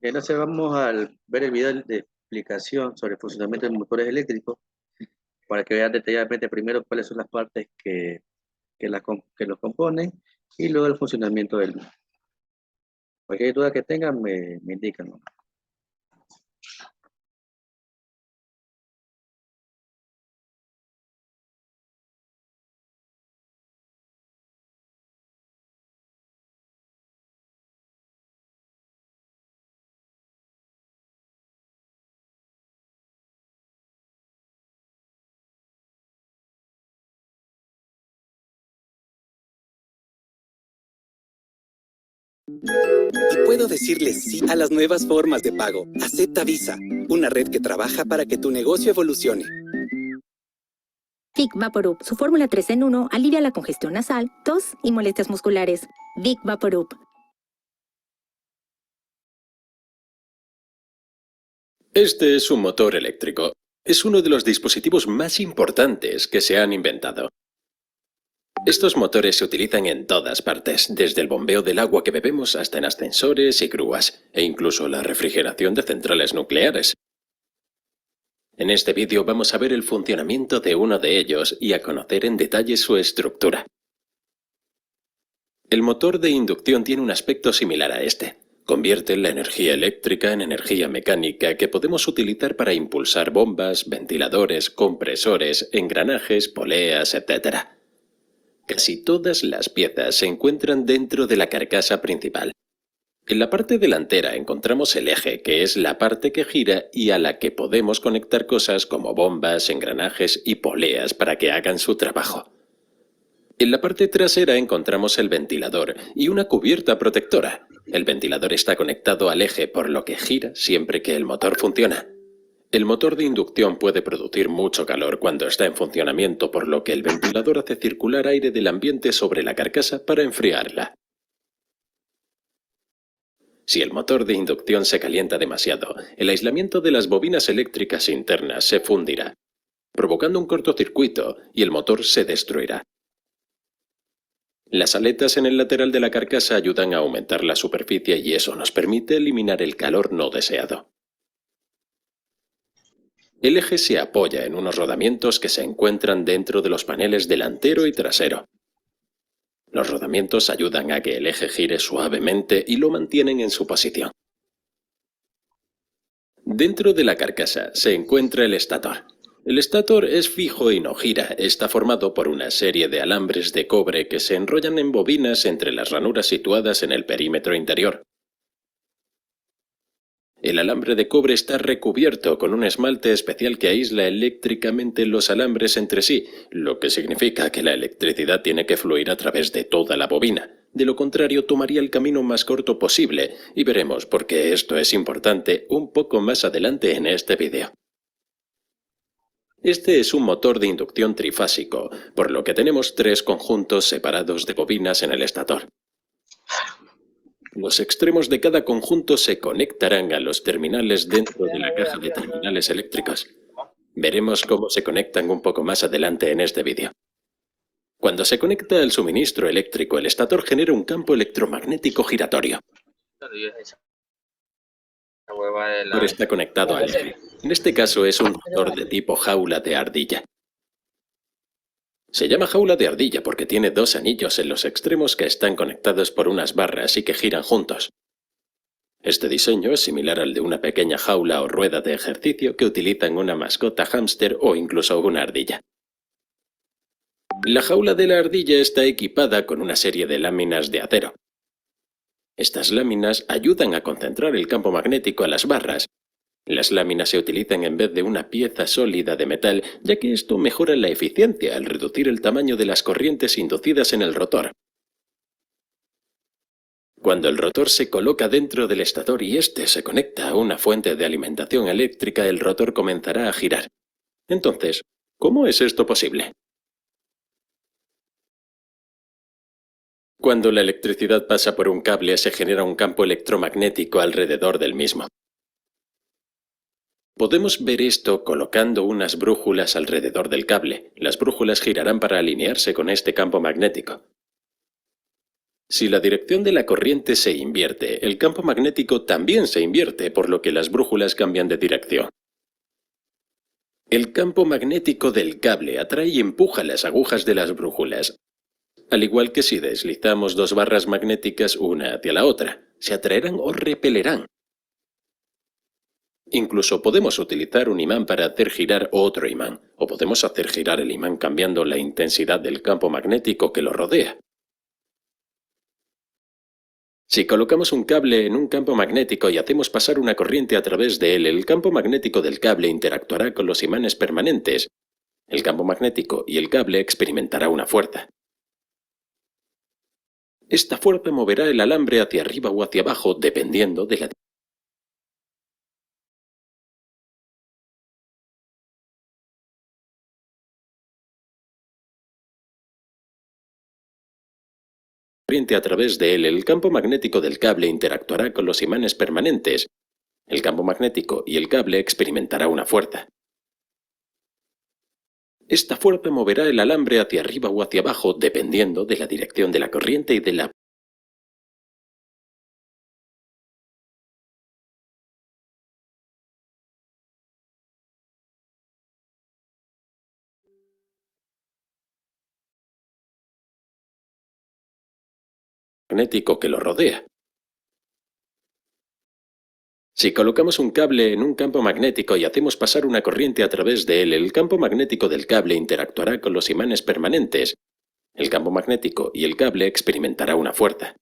Entonces vamos a ver el video de explicación sobre el funcionamiento de motores eléctricos para que vean detalladamente primero cuáles son las partes que los componen y luego el funcionamiento del mismo. Cualquier duda que tengan me indican, ¿no? Y puedo decirle sí a las nuevas formas de pago. Acepta Visa, una red que trabaja para que tu negocio evolucione. Vic Vaporub, su fórmula 3 en 1 alivia la congestión nasal, tos y molestias musculares. Vic Vaporub. Este es un motor eléctrico. Es uno de los dispositivos más importantes que se han inventado. Estos motores se utilizan en todas partes, desde el bombeo del agua que bebemos hasta en ascensores y grúas, e incluso la refrigeración de centrales nucleares. En este vídeo vamos a ver el funcionamiento de uno de ellos y a conocer en detalle su estructura. El motor de inducción tiene un aspecto similar a este. Convierte la energía eléctrica en energía mecánica que podemos utilizar para impulsar bombas, ventiladores, compresores, engranajes, poleas, etc. Casi todas las piezas se encuentran dentro de la carcasa principal. En la parte delantera encontramos el eje, que es la parte que gira y a la que podemos conectar cosas como bombas, engranajes y poleas para que hagan su trabajo. En la parte trasera encontramos el ventilador y una cubierta protectora. El ventilador está conectado al eje, por lo que gira siempre que el motor funciona. El motor de inducción puede producir mucho calor cuando está en funcionamiento, por lo que el ventilador hace circular aire del ambiente sobre la carcasa para enfriarla. Si el motor de inducción se calienta demasiado, el aislamiento de las bobinas eléctricas internas se fundirá, provocando un cortocircuito y el motor se destruirá. Las aletas en el lateral de la carcasa ayudan a aumentar la superficie y eso nos permite eliminar el calor no deseado. El eje se apoya en unos rodamientos que se encuentran dentro de los paneles delantero y trasero. Los rodamientos ayudan a que el eje gire suavemente y lo mantienen en su posición. Dentro de la carcasa se encuentra el estator. El estator es fijo y no gira. Está formado por una serie de alambres de cobre que se enrollan en bobinas entre las ranuras situadas en el perímetro interior. El alambre de cobre está recubierto con un esmalte especial que aísla eléctricamente los alambres entre sí, lo que significa que la electricidad tiene que fluir a través de toda la bobina. De lo contrario, tomaría el camino más corto posible, y veremos por qué esto es importante un poco más adelante en este vídeo. Este es un motor de inducción trifásico, por lo que tenemos tres conjuntos separados de bobinas en el estator. Los extremos de cada conjunto se conectarán a los terminales dentro de la caja de terminales eléctricos. Veremos cómo se conectan un poco más adelante en este vídeo. Cuando se conecta al suministro eléctrico, el estator genera un campo electromagnético giratorio. El motor está conectado al eje. En este caso es un motor de tipo jaula de ardilla. Se llama jaula de ardilla porque tiene dos anillos en los extremos que están conectados por unas barras y que giran juntos. Este diseño es similar al de una pequeña jaula o rueda de ejercicio que utilizan una mascota hámster o incluso una ardilla. La jaula de la ardilla está equipada con una serie de láminas de acero. Estas láminas ayudan a concentrar el campo magnético a las barras. Las láminas se utilizan en vez de una pieza sólida de metal, ya que esto mejora la eficiencia al reducir el tamaño de las corrientes inducidas en el rotor. Cuando el rotor se coloca dentro del estator y éste se conecta a una fuente de alimentación eléctrica, el rotor comenzará a girar. Entonces, ¿cómo es esto posible? Cuando la electricidad pasa por un cable, se genera un campo electromagnético alrededor del mismo. Podemos ver esto colocando unas brújulas alrededor del cable. Las brújulas girarán para alinearse con este campo magnético. Si la dirección de la corriente se invierte, el campo magnético también se invierte, por lo que las brújulas cambian de dirección. El campo magnético del cable atrae y empuja las agujas de las brújulas. Al igual que si deslizamos dos barras magnéticas una hacia la otra, se atraerán o repelerán. Incluso podemos utilizar un imán para hacer girar otro imán, o podemos hacer girar el imán cambiando la intensidad del campo magnético que lo rodea. Si colocamos un cable en un campo magnético y hacemos pasar una corriente a través de él, el campo magnético del cable interactuará con los imanes permanentes. El campo magnético y el cable experimentará una fuerza. Esta fuerza moverá el alambre hacia arriba o hacia abajo, dependiendo de la corriente a través de él, el campo magnético del cable interactuará con los imanes permanentes. El campo magnético y el cable experimentará una fuerza. Esta fuerza moverá el alambre hacia arriba o hacia abajo, dependiendo de la dirección de la corriente y de la magnético que lo rodea. Si colocamos un cable en un campo magnético y hacemos pasar una corriente a través de él, el campo magnético del cable interactuará con los imanes permanentes. El campo magnético y el cable experimentará una fuerza.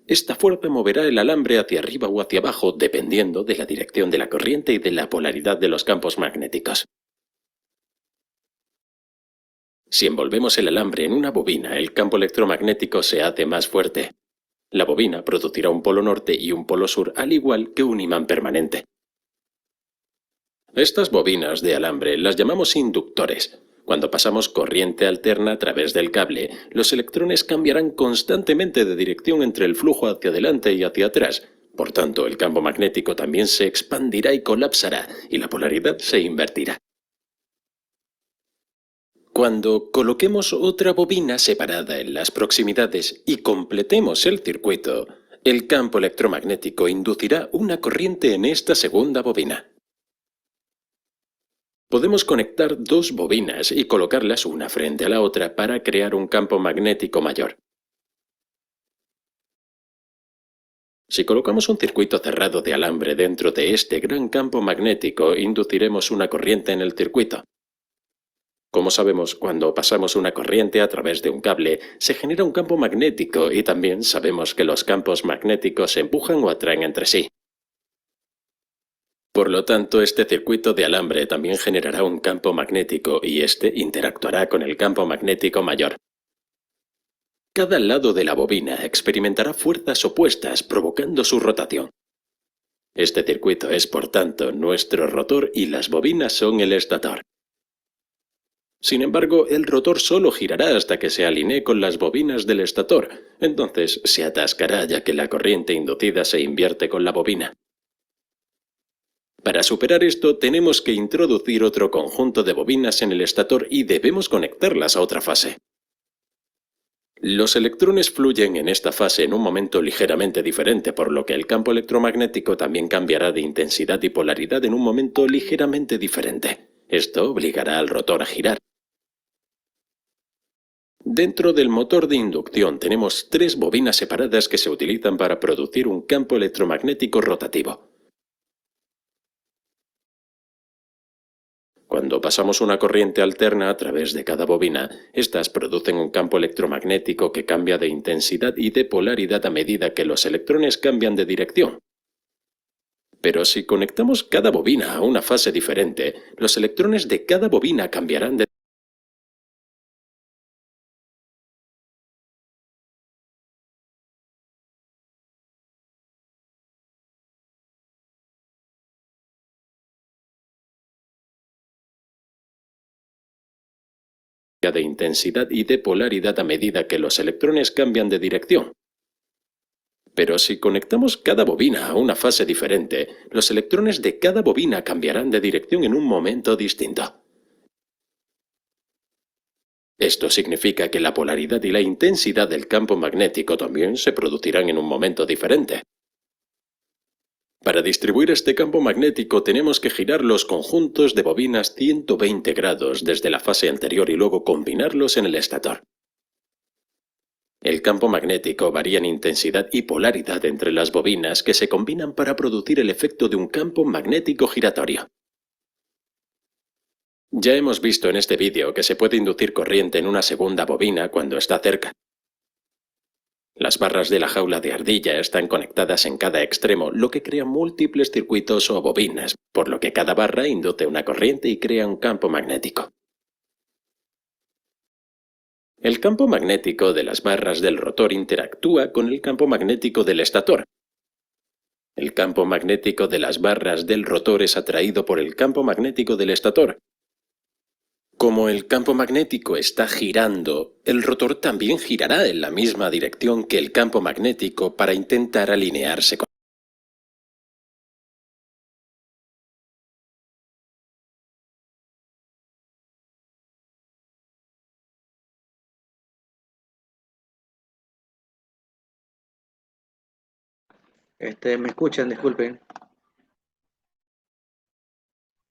Esta fuerza moverá el alambre hacia arriba o hacia abajo, dependiendo de la dirección de la corriente y de la polaridad de los campos magnéticos. Si envolvemos el alambre en una bobina, el campo electromagnético se hace más fuerte. La bobina producirá un polo norte y un polo sur, al igual que un imán permanente. Estas bobinas de alambre las llamamos inductores. Cuando pasamos corriente alterna a través del cable, los electrones cambiarán constantemente de dirección entre el flujo hacia adelante y hacia atrás. Por tanto, el campo magnético también se expandirá y colapsará, y la polaridad se invertirá. Cuando coloquemos otra bobina separada en las proximidades y completemos el circuito, el campo electromagnético inducirá una corriente en esta segunda bobina. Podemos conectar dos bobinas y colocarlas una frente a la otra para crear un campo magnético mayor. Si colocamos un circuito cerrado de alambre dentro de este gran campo magnético, induciremos una corriente en el circuito. Como sabemos, cuando pasamos una corriente a través de un cable, se genera un campo magnético y también sabemos que los campos magnéticos se empujan o atraen entre sí. Por lo tanto, este circuito de alambre también generará un campo magnético y este interactuará con el campo magnético mayor. Cada lado de la bobina experimentará fuerzas opuestas, provocando su rotación. Este circuito es, por tanto, nuestro rotor y las bobinas son el estator. Sin embargo, el rotor solo girará hasta que se alinee con las bobinas del estator, entonces se atascará ya que la corriente inducida se invierte con la bobina. Para superar esto, tenemos que introducir otro conjunto de bobinas en el estator y debemos conectarlas a otra fase. Los electrones fluyen en esta fase en un momento ligeramente diferente, por lo que el campo electromagnético también cambiará de intensidad y polaridad en un momento ligeramente diferente. Esto obligará al rotor a girar. Dentro del motor de inducción tenemos tres bobinas separadas que se utilizan para producir un campo electromagnético rotativo. Cuando pasamos una corriente alterna a través de cada bobina, estas producen un campo electromagnético que cambia de intensidad y de polaridad a medida que los electrones cambian de dirección. Pero si conectamos cada bobina a una fase diferente, los electrones de cada bobina cambiarán de intensidad y de polaridad a medida que los electrones cambian de dirección. Pero si conectamos cada bobina a una fase diferente, los electrones de cada bobina cambiarán de dirección en un momento distinto. Esto significa que la polaridad y la intensidad del campo magnético también se producirán en un momento diferente. Para distribuir este campo magnético tenemos que girar los conjuntos de bobinas 120 grados desde la fase anterior y luego combinarlos en el estator. El campo magnético varía en intensidad y polaridad entre las bobinas que se combinan para producir el efecto de un campo magnético giratorio. Ya hemos visto en este vídeo que se puede inducir corriente en una segunda bobina cuando está cerca. Las barras de la jaula de ardilla están conectadas en cada extremo, lo que crea múltiples circuitos o bobinas, por lo que cada barra induce una corriente y crea un campo magnético. El campo magnético de las barras del rotor interactúa con el campo magnético del estator. El campo magnético de las barras del rotor es atraído por el campo magnético del estator. Como el campo magnético está girando, el rotor también girará en la misma dirección que el campo magnético para intentar alinearse con. ¿Me escuchan? Disculpen.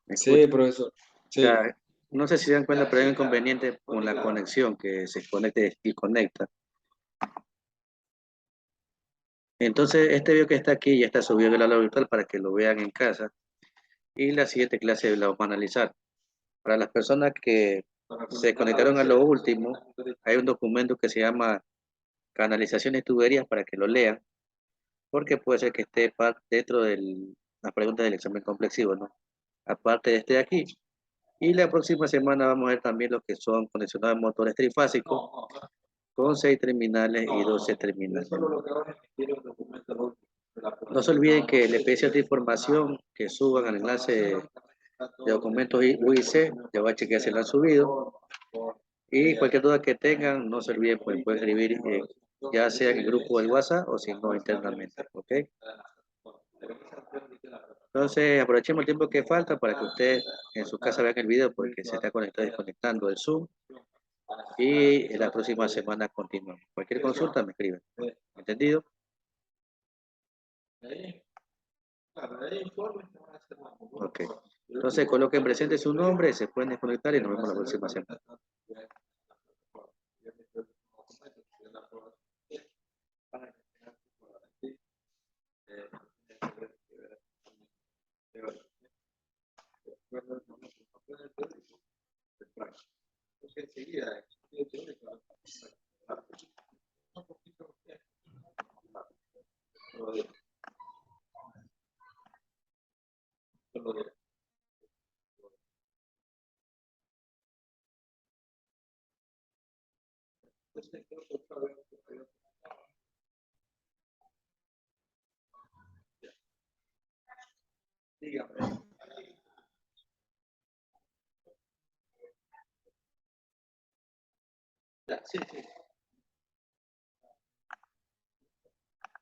¿Me Sí, escuchan? profesor. Sí. Ya, no sé si se dan cuenta, pero hay un inconveniente con la conexión que se conecta y conecta. Entonces, este video que está aquí ya está subido del aula virtual para que lo vean en casa. Y la siguiente clase la vamos a analizar. Para las personas que se conectaron a lo último, hay un documento que se llama Canalizaciones y Tuberías para que lo lean, porque puede ser que esté dentro de las preguntas del examen complexivo, ¿no? Aparte de este de aquí. Y la próxima semana vamos a ver también lo que son conexionados motores trifásicos con 6 terminales y 12 terminales. No se olviden que le pedí cierta información que suban al enlace de documentos UIC, ya voy a chequear si lo han subido. Y cualquier duda que tengan, no se olviden, pues pueden escribir ya sea en el grupo del WhatsApp o si no internamente, ¿ok? Entonces aprovechemos el tiempo que falta para que ustedes en su casa vean el video porque se está conectando y desconectando el Zoom. Y la próxima semana continuamos. Cualquier consulta me escriben. ¿Entendido? Ok. Entonces coloquen presente su nombre, se pueden desconectar y nos vemos la próxima semana. Dígame. Sí, sí.